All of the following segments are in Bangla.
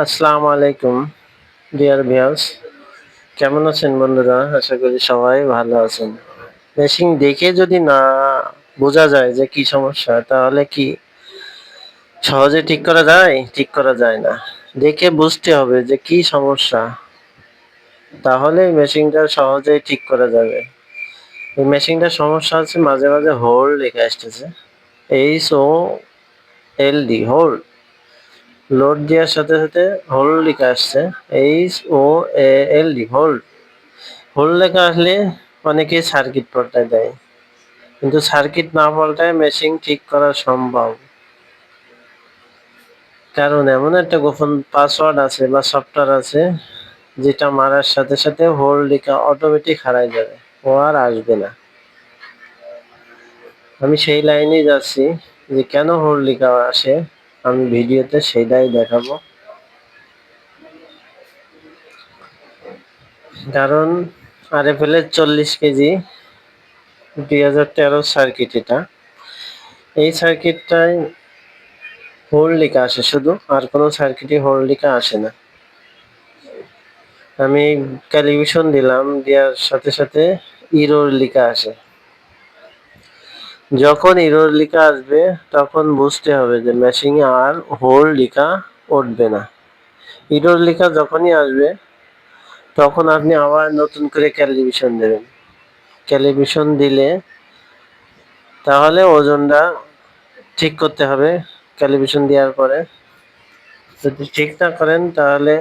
আসসালামু আলাইকুম ডিয়ার ভিউয়ার্স, কেমন আছেন বন্ধুরা? আশা করি সবাই ভালো আছেন। মেশিন দেখে যদি না বোঝা যায় যে কি সমস্যা, তাহলে কি সহজে ঠিক করা যায়? ঠিক করা যায় না। দেখে বুঝতে হবে যে কি সমস্যা, তাহলে মেশিনটা সহজেই ঠিক করা যাবে। এই মেশিনটার সমস্যা হচ্ছে মাঝে মাঝে হোল্ড লেখা আসতেছে, HOLD হোল্ড। লোড দেওয়ার সাথে সাথে হোল্ড লেখা আসছে, HOLD হোল্ড। হোল্ড লেখা আসলে অনেকেই সার্কিট পাল্টায় দেয়, কিন্তু সার্কিট না পাল্টায় মেশিন ঠিক করা সম্ভব। কারণ এমন একটা গোপন পাসওয়ার্ড আছে বা সফটওয়্যার আছে, যেটা মারার সাথে সাথে হোল্ড লেখা অটোমেটিক হারায় যাবে, ও আর আসবে না। আমি সেই লাইনেই যাচ্ছি, যে কেন হোল্ড লেখা আসে আমি ভিডিওতে সেইটাই দেখাবো। কারণ RFL এর 40 কেজি 2013 সার্কিট, এটা এই সার্কিটটায় হোল্ড লেখা আসে শুধু, আর কোনো সার্কিটে হোল্ড লেখা আসে না। আমি ক্যালিব্রেশন দিলাম, দেওয়ার সাথে সাথে ইরর লেখা আসে। যখন ইরর লেখা আসবে তখন বুঝতে হবে যে মেশিনে আর হোল্ড লেখা উঠবে না। ইরর লেখা যখনই আসবে তখন আপনি আবার নতুন করে ক্যালিব্রেশন দেবেন। ক্যালিব্রেশন দিলে তাহলে ওজনটা ঠিক করতে হবে। ক্যালিব্রেশন দেওয়ার পরে যদি ঠিক না করেন তাহলে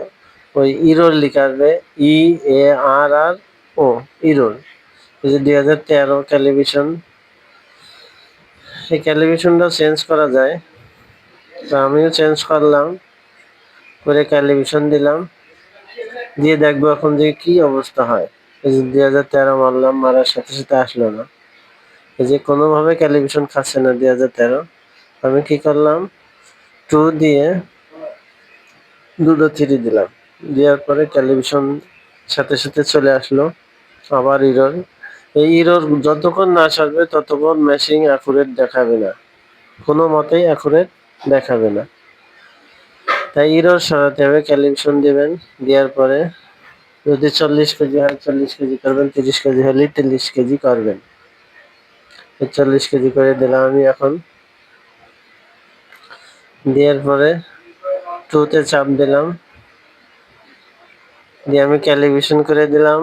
ওই ইরর লেখা আসবে, EARRO ইরর। এই যে 2013 ক্যালিব্রেশন, এই ক্যালিব্রেশনটা চেঞ্জ করা যায়, তো আমিও চেঞ্জ করলাম, করে ক্যালিব্রেশন দিলাম, দিয়ে দেখবো এখন যে কি অবস্থা হয়। এই যে 2013 মারলাম, মারার সাথে সাথে আসলো না, এই যে কোনোভাবে ক্যালিব্রেশন খাচ্ছে না 2013। আমি কি করলাম, 2 দিয়ে 2.3 দিলাম, দেওয়ার পরে ক্যালিব্রেশন সাথে সাথে চলে আসলো। আবার ইরর, এই ইরর যতক্ষণ না আসবে ততক্ষণ মেশিন অ্যাকুরেট দেখাবে না, কোনো মতেই অ্যাকুরেট দেখাবে না। তাই ইরর সরাতে হবে, ক্যালিব্রেশন দিবেন, দেওয়ার পরে যদি 40 কেজি হয় 40 কেজি করবেন, 30 কেজি হলে 30 কেজি করবেন। 40 কেজি করে দিলাম আমি এখন, দেওয়ার পরে 2-তে চাপ দিলাম, দিয়ে আমি ক্যালিব্রেশন করে দিলাম,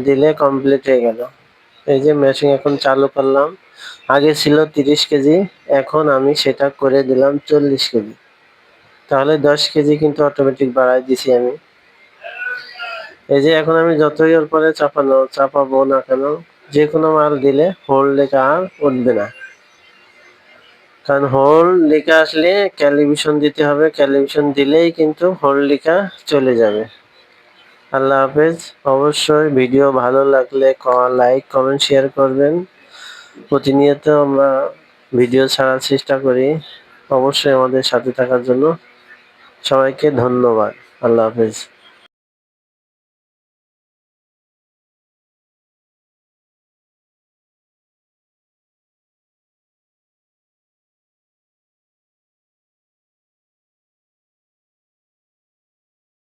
দিলে কমপ্লিট হয়ে গেল। এই যে মেশিন এখন চালু করলাম, আগে ছিল 30 কেজি, এখন আমি সেটা করে দিলাম 40 কেজি। তাহলে 10 কেজি কিন্তু অটোমেটিক বাড়াই দিছি আমি। এই যে এখন আমি যতই ওর পরে চাপাবো না কেন, যে কোনো মাল দিলে হোল্ড লেখা আর উঠবে না। কারণ হোল্ড লেখা আসলে ক্যালিব্রেশন দিতে হবে, ক্যালিব্রেশন দিলেই কিন্তু হোল্ড লেখা চলে যাবে। আল্লাহ হাফেজ। অবশ্যই ভিডিও ভালো লাগলে লাইক কমেন্ট শেয়ার করবেন। প্রতিনিয়ত আমরা ভিডিও ছাড়ার চেষ্টা করি। অবশ্যই আমাদের সাথে থাকার জন্য সবাইকে ধন্যবাদ। আল্লাহ হাফেজ।